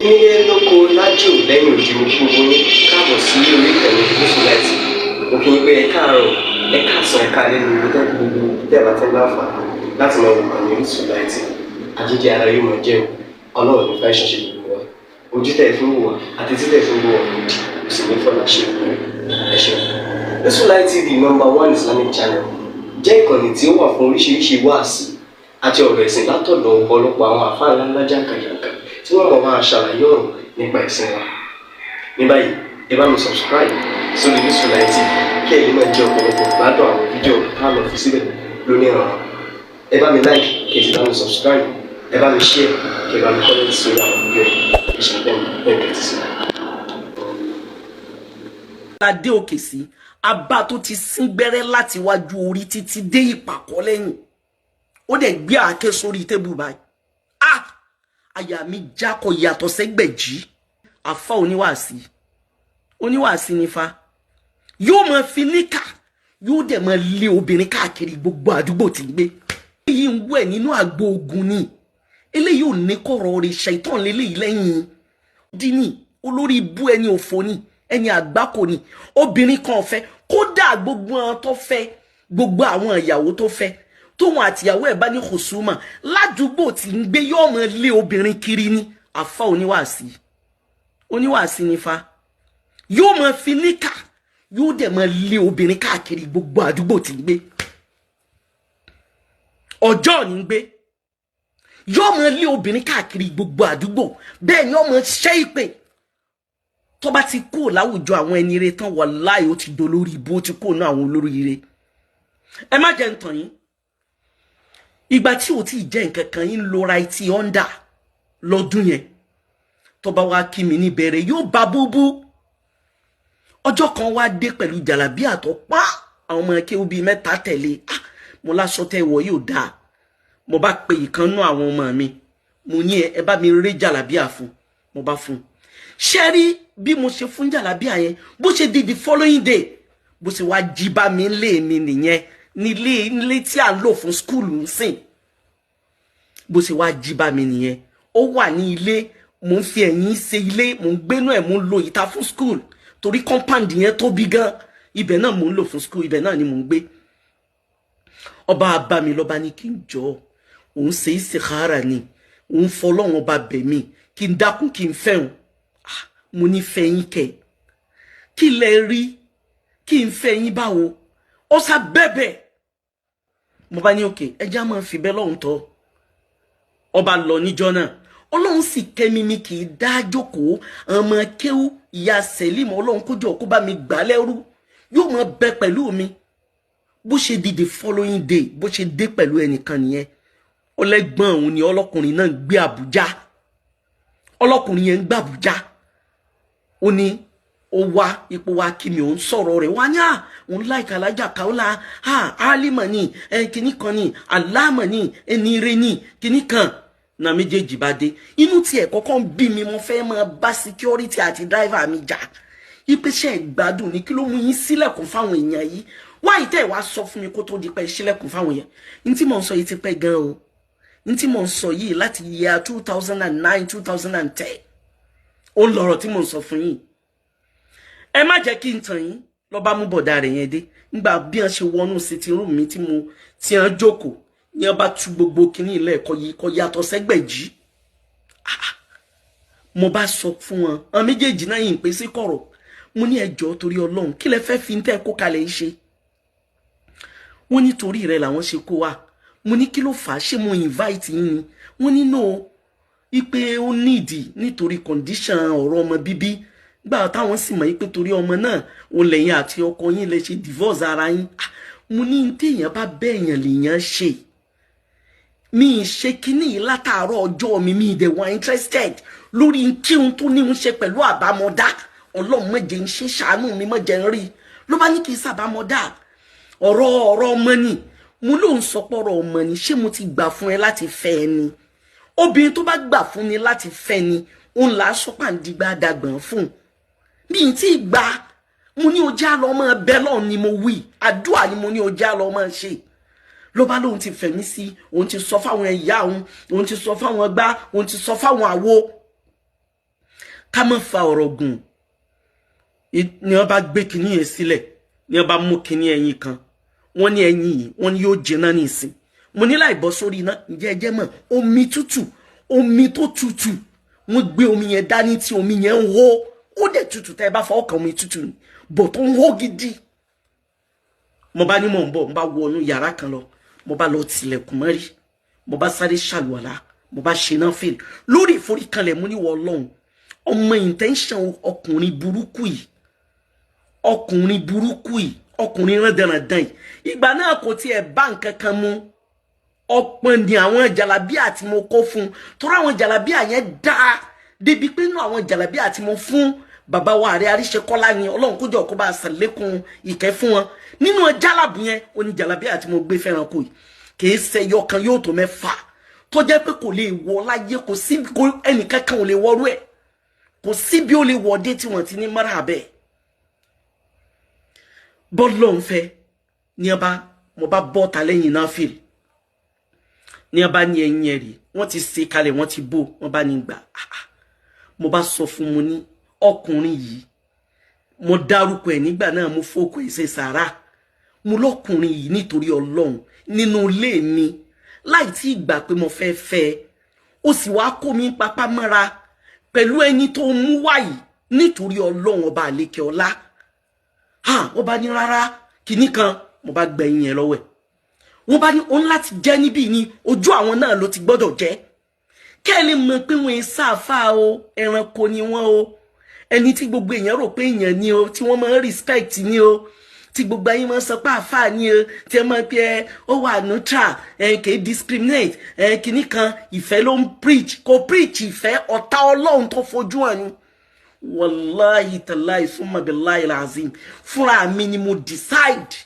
Nílé lóko lájò lẹ́yìn òdì mo kí gbogbo yín káàbọ̀ sí orí ìkànnì Gúúsùláìtì. Mo kí yín pé ẹ káàárọ̀, ẹ káàsán, ẹ káalẹ́ ní ibi tẹ́lẹ̀ gbogbo tẹ́lẹ̀ tẹ́lẹ̀ láǹfààní láti máa wò ìkànnì Gúúsùláìtì. Àjíjẹ ara yóò máa jẹun, Ọlọ́run ní fẹ́ ṣọṣẹ́ gbogbo wa. Ojú tẹ̀ fi ń wò wá àti títẹ̀ fi ń wò wá lòdì, kò sì ní fọ́nà ṣe ẹ ṣeun. Gúúsùláìtì TV #1 Islamic channel jẹ́ ìkànnì tí ó wà fún oríṣiríṣi wáàsí àti ọ̀rọ̀ ẹ̀sìn látọ̀dọ̀ ọ̀pọ̀lọpọ̀ àwọn àfáà ńláńlá jàǹkàjàǹkà tí wọ́n mọ̀ máa ṣàlàyé ọ̀rọ̀ nípa ẹ̀sìn wa. Ní báyìí, ẹ bá mi subscribe sórí Gúúsùláìtì kí ẹ lè máa jẹ ọ̀pọ̀lọpọ̀ gbádùn àwọn fídíò táwọn fi síbẹ̀ lónìí ọ̀rọ̀. Ẹ bá mi like kí ẹ sì bá mi subscribe, ẹ bá mi share kí ẹ bá mi comment sórí àwọn fídíò yìí. Ìṣẹ̀lẹ̀ bẹ́ẹ̀ ti sí. Adé òkè sí abá tó ti sín gbẹ́rẹ́ láti wájú orí títí dé ìpàkọ́ lẹ́yìn ó dẹ̀ gbé àáké sórí tébù báyìí. Àyà mi jákọ̀ yàtọ̀ sẹ́gbẹ̀jì. Àfá oníwàásí nífa yóò máa fi níkà yóò dẹ̀ máa lé obìnrin káàkiri gbogbo àdúgbò tí ń gbé. Eléyìí ń wẹ̀ nínú àgbo ogun ni eléyìí ò ní kọ̀rọ̀ rẹ̀ ṣàìtàn lélẹ́yìí lẹ́yìn dínì olórí ibú ẹni òfò ni ẹni àgbákò ni obìnrin kan ọ̀fẹ́ kódà gbogbo àwọn tó fẹ́ gbogbo àwọn ìyàwó tó fẹ́ tóun àtìyàwó ẹ̀ bá ní kòsúmà ládùúgbò tí ń gbé yóò máa lé obìnrin kiri ní. Àfá oníwàásí nífa yóò máa fi níkà yóò dẹ̀ máa lé obìnrin káàkiri gbogbo àdúgbò tí ń gbé. Ọjọ́ ní ń gbé yóò máa lé obìnrin káàkiri gbogbo àdúgbò bẹ́ẹ̀ ni ó máa ṣẹ́ ìpè tó bá ti kúrò láwùjọ àwọn ẹni ire tán wàláhì ó ti dolórí ibú ó ti kúrò náà àwọn olórí ire. Ẹ má jẹ́ ń tàn yín, ìgbà tí ò tí ì jẹ́ nǹkan kan yín lo right under lọ́dún yẹn tó bá wá kí mi ní bẹ̀rẹ̀ yóò bá búbú. Ọjọ́ kan wá dé pẹ̀lú jàlábíà tó pa àwọn ọmọ ẹkẹ́ obì mẹ́ta tẹ̀lé. Mo láṣọ tẹ́ wọ̀ yóò dáa. Mo bá pe ìkan nú àwọn ọmọ mi mo ní ẹ bá mi ré jàlábíà fún, mo bá fún. Ṣé rí bí mo ṣe fún jàlábíà yẹn bó ṣe di the following day bó ṣe wá jí bá mi lé mi nìyẹn nílé tí à ń lò fún skúlù ń sìn. Bó ṣe wá jí bá mi nìyẹn ó wà ní ilé mo ń fi ẹ̀yìn ṣe ilé mo ń gbénú ẹ̀ mo ń lo ìta fún skúlù torí compound yẹn tóbi gan ibẹ̀ náà mo ń lò fún skúlù ibẹ̀ náà ni mo ń gbé. Ọba bá mi lọ́ba ní kí n jọ òun ṣe istikhara ni òun fọlọ́run ọba bẹ̀ mí kí n dákun kí n fẹ́hùn. Mo ní fẹ́yìn kẹ̀ kí lẹ rí kí n fẹ́yìn báwo ó sá bẹ́bẹ̀. Mo bá ní òkè ẹjá máa fi bẹ́ lọ́hùn tọ́. Ọba lọ níjọ́ náà Ọlọ́run sì kẹ́mi mi kì í dá jókòó ọmọ kéwú ìyá Sẹ́límù Ọlọ́run kójọ kó bá mi gbà lẹ́rú yóò máa bẹ pẹ̀lú mi. Bó ṣe di the following day bó ṣe dé pẹ̀lú ẹnìkan nìyẹn ọlẹ́gbọ́n òun ni ọlọ́kùnrin náà gbé Àbújá ọlọ́kùnrin yẹn ń gbé Àbújá. Ó ní ó wá ipò wa kí mi òun sọ̀rọ̀ rẹ̀ wá ní òun láìka alájà káwọ́lá álímọ̀ ní kíní kan ní aláàmọ̀ ní ẹni ire ní kíní kan náà méjèèjì bá dé. Inú tiẹ̀ kọ́kọ́ ń bí mi mo fẹ́ máa bá security àti driver mi jà ìpèsè ìgbádùn ní kí ló mú yín sílẹ̀kùn fáwọn èèyàn yìí wá ìtẹ́ ìwà sọ fún mi kó tó di pé sílẹ̀kùn fáwọn èèyàn. Ní tí mò ń sọ yìí ti pẹ́ gan o ní tí mò ń sọ yìí láti year 2009 2010 ó ń lọ̀rọ̀ tí mò ń sọ fún yín. Ẹ má jẹ́ kí n tàn yín lọ bá mú bọ̀dá rẹ̀ yẹn dé nígbà bí wọ́n ṣe wọnú sitting room mi tí wọ́n jókòó ní wọ́n bá tú gbogbo kinní ilẹ̀ ẹ̀kọ́ yàtọ̀ sẹ́gbẹ̀jì. Mo bá sọ fún wọn àwọn méjèèjì náà yìí ń pè sí kọ̀rọ̀ mo ní ẹjọ́ torí Ọlọ́run kí lẹ fẹ́ fi ń tẹ́ kó kalẹ̀ ń ṣe. Wọ́n ní torí rẹ̀ làwọn ṣe kó wa. Mo ní kí ló fà á ṣé mo invite yín ni. Wọ́n ní no ipe ó nídìí nítorí condition ọ̀rọ̀ ọmọ bíbí gbà táwọn sì mọ̀ pé torí ọmọ náà òun lẹ́yìn àti ọkọ yín lè ṣe divorce ara yín. Mo ní téèyàn bá bẹ́ẹ̀yàn lèèyàn ṣe mi ṣe kíní yìí látàárọ̀ ọjọ́ mi dẹ̀ wá interested lórí kí n tó ní ń ṣe pẹ̀lú àbámọ́dá Ọlọ́run má jẹ́ ń ṣe ṣàánú mi má jẹ́ ń rí ló bá ní kí n sàbámọ́dá ọ̀rọ̀ ọmọ ni mo ló ń sọ pọ̀rọ̀ ọmọ ni ṣé mo ti gbà fún ẹ láti fẹ́ ẹ ni obìnrin tó bá gbà fún ni láti fẹ́ ni òun là á sọ́pàǹdìgbà dàgbọ̀n fún mi tí gbà mo ní o já lọ mọ́ bẹ́ẹ̀ lọ́ọ̀ ni mo wí àdúrà ni mo ní o já lọ mọ́ ṣe ló bá lóun ti fẹ̀mí sí òun ti sọ fáwọn ẹ̀yà òun ti sọ fáwọn gbá òun ti sọ fáwọn àwo ká má fa ọ̀rọ̀ gùn ni wọ́n bá gbé kinní yẹn sílẹ̀ ni wọ́n bá mú kinní ẹyin kan wọ́n ní ẹyin yìí wọ́n ní yóò jẹná nísìn mo ní láì bọ́ sórí iná ǹjẹ́ ẹ jẹ́ mọ̀ omi tútù omi tó tútù wọ́n gbé omi yẹn dání tí omi yẹn ń hó ó dẹ̀ tútù tẹ́ ẹ bá fọwọ́ kan omi tútù ni bọ̀ tó ń hó gidi mo bá ní mò ń bọ̀ mo bá wọnú yàrá kan lọ mo bá lọ tilẹ̀kùn mọ́rí mo bá sáré ṣàlùwàlá mo bá ṣe náà fèlè lórí ìforíkanlẹ̀ mo ní wọ Ọlọ́run ọmọ intention ọkùnrin burúkú yìí ọkùnrin rándanrandan yìí ìgbà náà kò tiẹ̀ bá nǹkan kan mu ọ̀pọ̀ ni àwọn jàlábíà tí mo kó fún torí àwọn jàlábíà yẹn dáa débi pé inú àwọn jàlábíà tí mo fún bàbá wa Ààrẹ Àríṣekọ́lá ni Ọlọ́run kó jọ kó bá ṣàlékún ìkẹ́ fún wọn nínú jàlábù yẹn ó ní jàlábíà tí mo gbé fẹ́ràn kò yìí kì í ṣe yọkan yóò tó mẹ́fà tó jẹ́ pé kò lè wọ láyé kò sí ẹnìkankan ò lè wọrú ẹ̀ kò sí bí ó lè wọdé tí wọ́n ti ní mara bẹ́ẹ̀ bọ́ọ̀lù ń fẹ́ ní mo bá bọ́ ta lẹ́yìn náà fìlì ní ọba ní ẹ̀yìn ẹ̀rí wọ́n ti ṣe kalẹ̀ wọ́n ti bò wọ́n bá ní gbà mo bá sọ fún mo ní ọkùnrin yìí mo dárúkọ ẹ̀ nígbà náà mo fọkọ ẹ̀ ṣe sàrà mo lọ́kùnrin yìí nítorí Ọlọ́run nínú ilé mi láì tí gbà pé mo fẹ́ fẹ́ ó sì wá kó mi papá mọ́ra pẹ̀lú ẹni tó mú wáyìí nítorí Ọlọ́run ọba àlékè ọlá ó bá ní rárá kinní kan mo bá gbẹ̀yìn ẹ̀ lọ́wọ́ ẹ̀ wọ́n bá ní òun láti jẹ́ níbí ni ojú àwọn náà ló ti gbọ́dọ̀ jẹ́ kẹ́ lè mọ̀ pé wọ́n ń sáfà o ẹranko ni wọ́n o ẹni tí gbogbo èèyàn rò pé èèyàn ni o tí wọ́n máa ń respect ni o tí gbogbo ayé máa ń sọ pé àfà ni o tí ẹ máa pé ó wà neutral kì í discriminate kinní kan ìfẹ́ ló ń preach kò preach ìfẹ́ ọ̀tá Ọlọ́run tó fojú hàn ni wàláhì tàláhì summa billahi alazim fúnra mi ni mo decide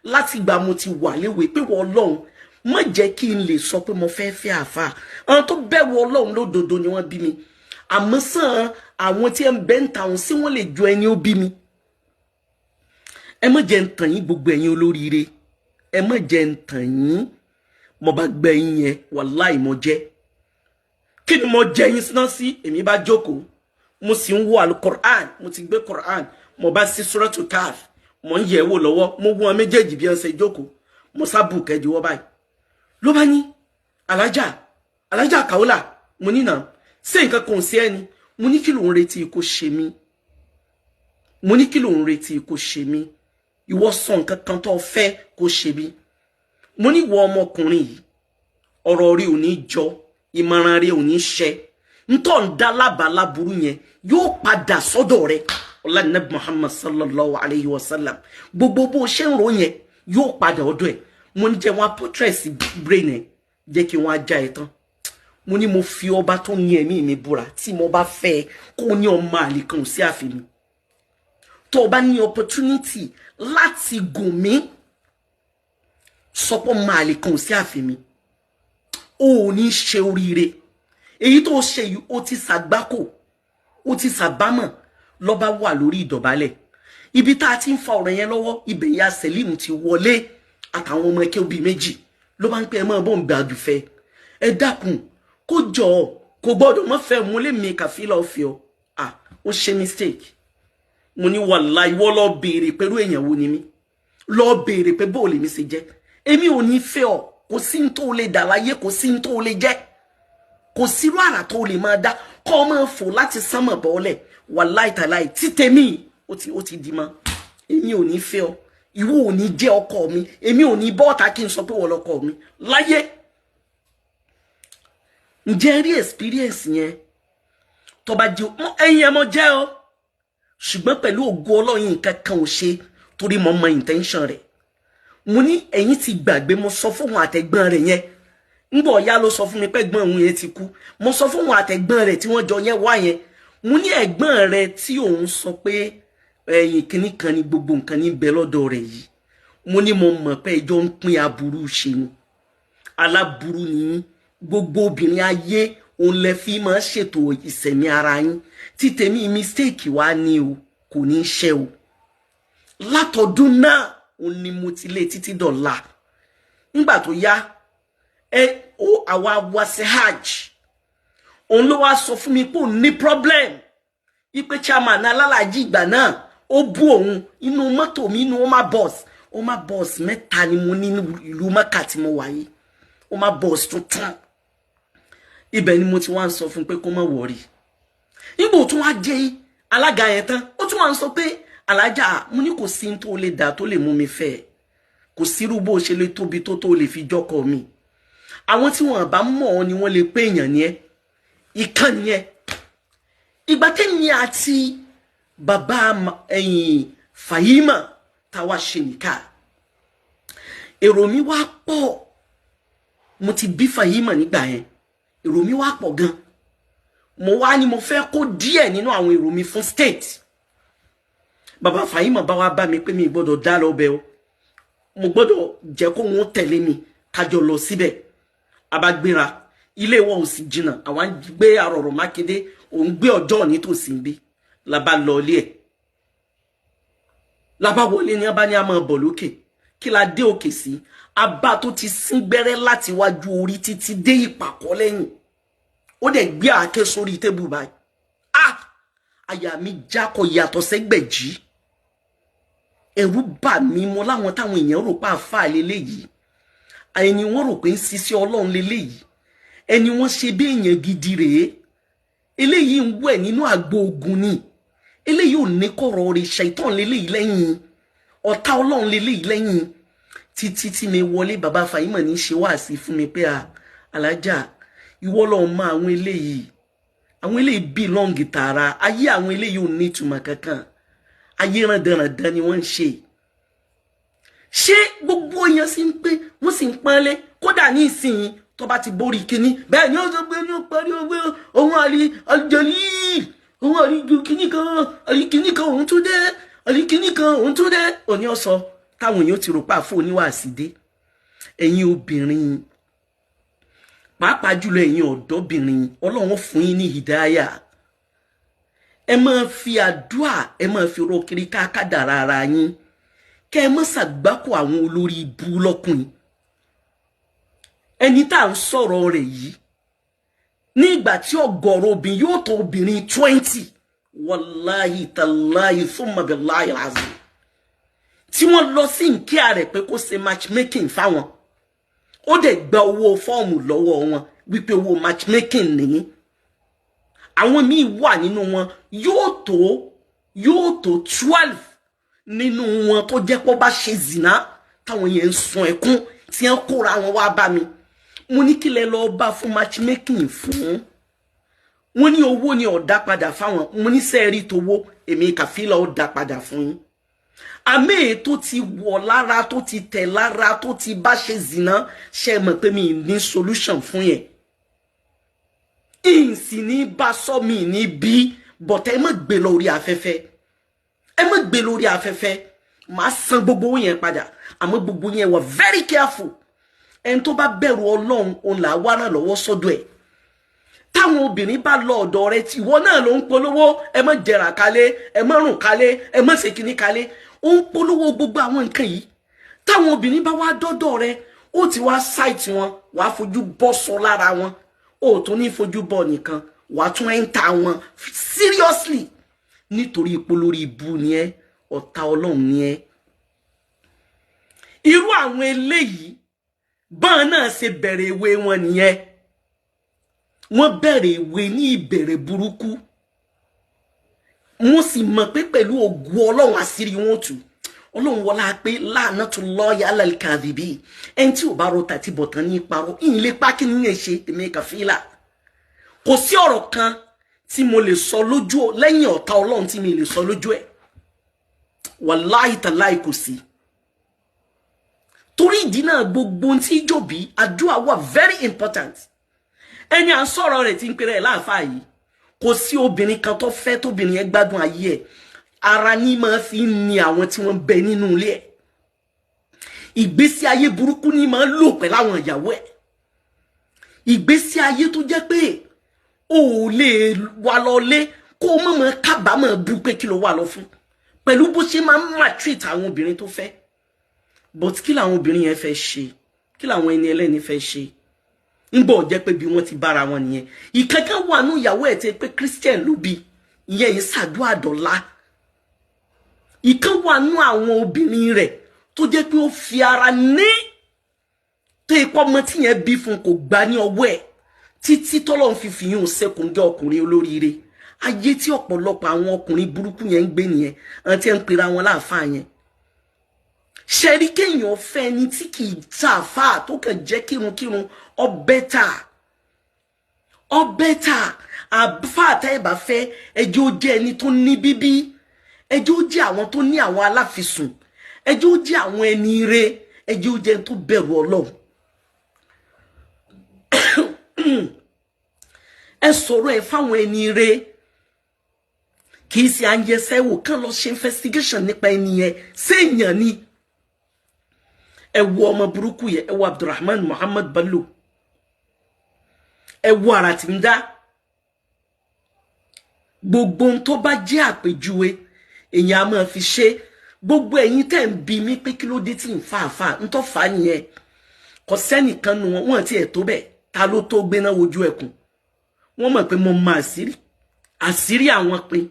láti ìgbà mo ti wà léwe pé wọ́n Ọlọ́run má jẹ́ kí n lè sọ pé mo fẹ́ fẹ́ àfà àwọn tó bẹ̀rù Ọlọ́run lódodo ni wọ́n bí mi àmọ́ sàn àwọn tí ẹ ń bẹ́ ń ta òun sí wọ́n lè jọ ẹni ó bí mi ẹ má jẹ́ ń tàn yín gbogbo ẹ̀yin olóríire ẹ má jẹ́ ń tàn yín mo bá gbẹ yín yẹn wàláhì mo jẹ́ kí ni mo jẹ yín síná sí èmi bá jókòó mo sì ń wo alukoran mo ti gbé Koran mo bá sí Suratul Kahf mo ń yẹ̀ wò lọ́wọ́ mo wọ́n méjèèjì bí wọ́n ṣe jókòó mo sábù kẹjú wọ́ báyìí ló bá ní alájà Kaola mo ní náà ṣé nǹkan kan sí ẹni mo ní kí ló ń retí kó ṣe mí ìwọ sọ nǹkan kan tó fẹ́ kó ṣe mí mo ní wọ ọmọkùnrin yìí ọ̀rọ̀ rí ò ní jọ ìmọ̀ràn rí ò ní ṣẹ ntọ́ ń dá lábàlá burú yẹn yóò padà sọ́dọ̀ rẹ̀ ọlá Nabi Muhammad sallallahu alayhi wa sallam gbogbo bó ṣe ń ro yẹn yóò padà ọ̀dọ̀ ẹ̀ mo ní jẹ́ wọn portrait brain ẹ̀ jẹ́ kí wọ́n ajá ẹ̀ tán mo ní mo fi ọba tó ní ẹ̀mí mi búra tí mo bá fẹ́ kó ní ọmọ àlè kan sí àfihàn tó bá ní opportunity láti gùn mí sọpọ̀ ọmọ àlè kan sí àfihàn ó ní ṣe oríire èyí tó ṣe yìí ó ti ṣàgbákò ó ti ṣàbámọ̀ lọ́ba wà lórí ìdọ̀bálẹ̀ ibi tá a ti ń fa ọ̀rọ̀ yẹn lọ́wọ́ ibẹ̀ ya Selim ti wọlé àtàwọn ọmọ ẹkẹ́ òbí méjì ló bá ń pẹ́ ẹ máa bọ̀ ń gbàdúfẹ́ ẹ dákun kó jọ kò gbọ́dọ̀ mọ́ fẹ́ mo lè mi kàfílà ọ̀fẹ́ ọ ó ṣe mistake mo ní wàláhì ìwọ lọ béèrè pẹ̀lú èèyàn wo ni mí lọ béèrè pé bó lè mi ṣe jẹ́ èmi ò ní fẹ́ ọ kò sí ní tó lè dà láyé kò sí ní tó lè jẹ́ kò sírú àrà tó lè máa dá kọ́ ọ máa fò láti sánmọ̀ bọ́ọ̀lẹ̀ wàláhì tàláhì títẹ̀mí ó ti di mọ́ èmi ò ní fẹ́ ọ ìwọ ò ní jẹ́ ọkọ mi èmi ò ní bọ́ọ̀tà kí n sọ pé wọ́n lọ́kọ mi láyé ǹjẹ́ rí experience yẹn tó bá jẹ́ ẹ̀yin ẹ̀ mọ́ jẹ́ ọ ṣùgbọ́n pẹ̀lú ògo Ọlọ́run nǹkan kan ò ṣe torí mo mọ intention rẹ̀ mo ní ẹ̀yin ti gbàgbé mo sọ fún wọn àtẹ̀gbọ́n rẹ̀ yẹn ńgbọ̀ ọ̀yá ló sọ fún mi pé ẹ̀gbọ́n òun yẹn ti kú mo sọ fún wọn àtẹ̀gbọ́n rẹ̀ tí wọ́n jọ yẹn wá yẹn mo ní ẹ̀gbọ́n rẹ̀ tí òun sọ pé ẹ̀yin kìíní kan ní gbogbo nǹkan ní bẹ lọ́dọ̀ rẹ̀ yìí mo ní mo mọ̀ pé ẹjọ́ ń pín aburú ṣe ni aláburú ni gbogbo obìnrin ayé òun lẹ fi máa ṣètò ìsẹ̀mí ara yín tí tèmi mistake wá ní o kò ní ṣe o látọdún náà òun ni mo ti lé títí dọ̀la nígbà tó yá àwa wá sí hajj òun ló wá sọ fún mi pé òun ní problem ipe chairman alálàájì ìgbà náà ó bú òun inú mọ́tò mi inú Oma Boss mẹ́ta ni mo ní ìlú Mẹ́kà tí mo wà yìí Oma Boss tuntun ibẹ̀ ni mo ti wá ń sọ fún pé kó má worry ibo tún wá dé alága yẹn tán ó tún wá ń sọ pé alájà mo ní kò sí tó lè dá tó lè mú mi fẹ́ kò sírú bó ṣe lè tóbi tó lè fi jọkọ mi àwọn tí wọ́n bá mọ̀ ni wọ́n lè pé èèyàn ni ẹ́ ìkan ni ẹ́ ìgbà tẹ́mi àti bàbá Fahima tá wá ṣe nìka èrò mi wá pọ̀ mo ti bí Fahima nígbà yẹn èrò mi wá pọ̀ gan mo wá ní mo fẹ́ kó díẹ̀ nínú àwọn èrò mi fún state bàbá Fahima bá wá bá mi pé mi gbọ́dọ̀ dá lọ bẹ̀ o mo gbọ́dọ̀ jẹ́ kó wọ́n tẹ̀lé mi kájọ lọ síbẹ̀ abagbéra ilé wọn ò sì jìnnà àwọn gbé Arọ̀rọ̀ Mákindé òun gbé ọjọ́ nítòsí bí la bá lọ ilé ẹ̀ la bá wọlé ní abá ní a máa bọ̀ lókè kí la dé òkè sí abá tó ti sín gbẹ́rẹ́ láti wájú orí títí dé ìpàkọ́ lẹ́yìn ó dẹ̀ gbé àáké sórí tébù báyìí àyà mi jákọ̀ yàtọ̀ sẹ́gbẹ̀jì ẹ̀rù bà mí mo láwọn táwọn èèyàn rò pa àfáà lélẹ́yìí ẹni wọ́n rò pé ń ṣiṣẹ́ Ọlọ́run lélẹ́yìí ẹni wọ́n ṣe bí èèyàn gidi rèé eléyìí ń wẹ̀ nínú àgbo ogun ni eléyìí ò ní kọ̀rọ̀ rẹ̀ ṣàìtàn lélẹ́yìí lẹ́yìn ọ̀tá Ọlọ́run lélẹ́yìí lẹ́yìn títí tí mi wọlé bàbá Fahima ní ṣe wá sí fún mi pé alájà ìwọ ló mọ àwọn eléyìí belong tààrà ayé àwọn eléyìí ò ní ìtumọ̀ kankan ayé randanrandan ni wọ́n ń ṣe gbogbo èèyàn sì ń pé wọ́n sì ń pọ́nlé kódà ní ìsìn tó bá ti borí kíní bẹ́ẹ̀ ni ó sọ pé ní ó parí owó ohun àlìjẹlì ohun àlìkíní kan òun tún dé àlìkíní kan òun tún dé òní ọ̀sọ̀ táwọn èèyàn ti rò pa fún oníwàásí dé ẹ̀yin obìnrin pàápàá jùlọ ẹ̀yin ọ̀dọ́bìnrin Ọlọ́run fún yín ní hìdáyà ẹ máa fi àdúà ẹ máa fi ro kiri ká kádàrá ara yín kẹ́ ẹ má ṣàgbákò àwọn olórí ibú lọ́kùnrin ẹni tá ń sọ̀rọ̀ rẹ̀ yìí ní ìgbà tí ọ̀gọ̀rọ̀ obìnrin yóò tó obìnrin 20 wàláhì tàláhì thumma billahi azim tí wọ́n lọ sí nkíà rẹ̀ pé kó ṣe matchmaking fáwọn ó dẹ̀ gba owó fọ́ọ̀mù lọ́wọ́ wọn wípé owó matchmaking nìyí àwọn míì wà nínú wọn yóò tó 12 nínú wọn tó jẹ́ pọ́ bá ṣe zina táwọn yẹn ń sun ẹkún tí wọ́n kóra wọn wá bá mi mo ní kí lẹ lọ bá fún matchmaking fún wọn ní owó ni ọ̀dá padà fáwọn mo ní sẹ́ẹ̀rí tówó èmi Kàfílà ó dá padà fún yín àmì tó ti wọ̀ lára tó ti tẹ̀ lára tó ti bá ṣe zina ṣe mọ̀ pé mi ní solution fún yẹn ìsì ní bá sọ mi ní bí bọ̀tẹ́ ẹ má gbé lórí afẹ́fẹ́ máa san gbogbo yẹn padà àmọ́ gbogbo yẹn wà very careful ẹni tó bá bẹ̀rù Ọlọ́run òun là wá ràn lọ́wọ́ sọ́dọ̀ ẹ̀ táwọn obìnrin bá lọ ọ̀dọ̀ rẹ̀ tí ìwọ náà ló ń polówó ẹ má jẹrà kalẹ̀ ẹ má rùn kalẹ̀ ẹ má ṣe kíní kalẹ̀ ó ń polówó gbogbo àwọn nǹkan yìí táwọn obìnrin bá wá dọ́dọ̀ rẹ̀ ó ti wá sáìtì wọn wàá fojú bọ́ sọ lára wọn ó tún ní fojú bọ́ nìkan wàá tún ẹ́ńtà wọn seriously nítorí ìpolórí ibu ni ẹ ọ̀tá Ọlọ́run ni ẹ irú àwọn eléyìí bọ́n náà ṣe bẹ̀rẹ̀ ìwé wọn nìyẹn wọ́n bẹ̀rẹ̀ ìwé ní ìbẹ̀rẹ̀ burúkú wọ́n sì mọ̀ pé pẹ̀lú ògùn Ọlọ́run àṣírí wọn tú Ọlọ́run wọlá pé la'natullahi 'ala al-kadhibin ẹni tí ò bá ro tàti bọ̀tán ní parọ́ ìyìn lè pa kí ní yẹn ṣe èmi Kàfílà kò sí ọ̀rọ̀ kan tí mo lè sọ lójú lẹ́yìn ọ̀tá Ọlọ́run tí mi lè sọ lójú ẹ̀ wàláhì tàláhì kò sí torí ìdí náà gbogbo tí Jòbí àdúrà wà very important ẹni à ń sọ̀rọ̀ rẹ̀ tí ń pèrè láàfáà yìí kò sí obìnrin kan tó fẹ́ tóbìnrin yẹn gbádùn ayé ẹ̀ ara ní máa fi ń ni àwọn tí wọ́n bẹ nínú ilé ẹ̀ ìgbésí ayé burúkú ní máa lò pẹ̀lú àwọn ìyàwó ẹ̀ ìgbésí ayé tó jẹ́ pé o lè wà lọ lé kó mọ̀mọ́ kábàámọ̀ bú pé kí ló wà lọ fún pẹ̀lú bó ṣe máa ń maltreat àwọn obìnrin tó fẹ́ but kí làwọn obìnrin yẹn fẹ́ ṣe kí làwọn ẹni ẹlẹ́ni fẹ́ ṣe ńgbọ́ jẹ́ pé bí wọ́n ti bára wọn nìyẹn ìkankan wà nú ìyàwó ẹ̀ tẹ́ pé Christian ló bí ìyẹn yìí ṣàdúrà dọ̀la ìkan wà nú àwọn obìnrin rẹ̀ tó jẹ́ pé ó fi ara ní tó ipò ọmọ tí yẹn bí fún kò gbà ní ọwọ́ ẹ̀ títí tọ́lọ́run fi fìyún sẹ́kùnjẹ́ ọkùnrin olóríire ayé tí ọ̀pọ̀lọpọ̀ àwọn ọkùnrin burúkú yẹn ń gbé nìyẹn àti ẹ̀ ń pera wọn láàfáà yẹn ṣẹ́rí kéèyàn fẹ́ ẹni tí kì í tàfáà tó kàn jẹ́ kírunkírun ọbẹ̀ tà àfáà tá ẹ̀ bá fẹ́ ẹjọ́ jẹ́ ẹni tó ní bíbí ẹjọ́ jẹ́ àwọn tó ní àwọn aláfisùn ẹjọ́ jẹ́ àwọn ẹni ire ẹjọ́ jẹ́ ẹni tó bẹ̀rù Ọlọ́run ẹ sọ̀rọ̀ ẹ fáwọn ẹni ire kì í ṣe àyẹsẹ wò kàn lọ ṣe investigation nípa ẹni yẹn séèyàn ni ẹ wo ọmọ burúkú yẹn ẹ wo Abdulrahman Muhammad Bello ẹ wo ara tí ń dá gbogbo ohun tó bá jẹ́ àpèjúwe èèyàn a máa fi ṣe gbogbo ẹ̀yin tẹ́ ń bi mí pé kí ló dé tí ń fàáfà ń tọ́ fà á nìyẹn kò sẹ́nìkan nu wọn tí ẹ̀ tó bẹ́ẹ̀ ta ló tó gbéná wojú ẹkùn wọ́n mọ̀ pé mo mọ àṣírí àwọn pin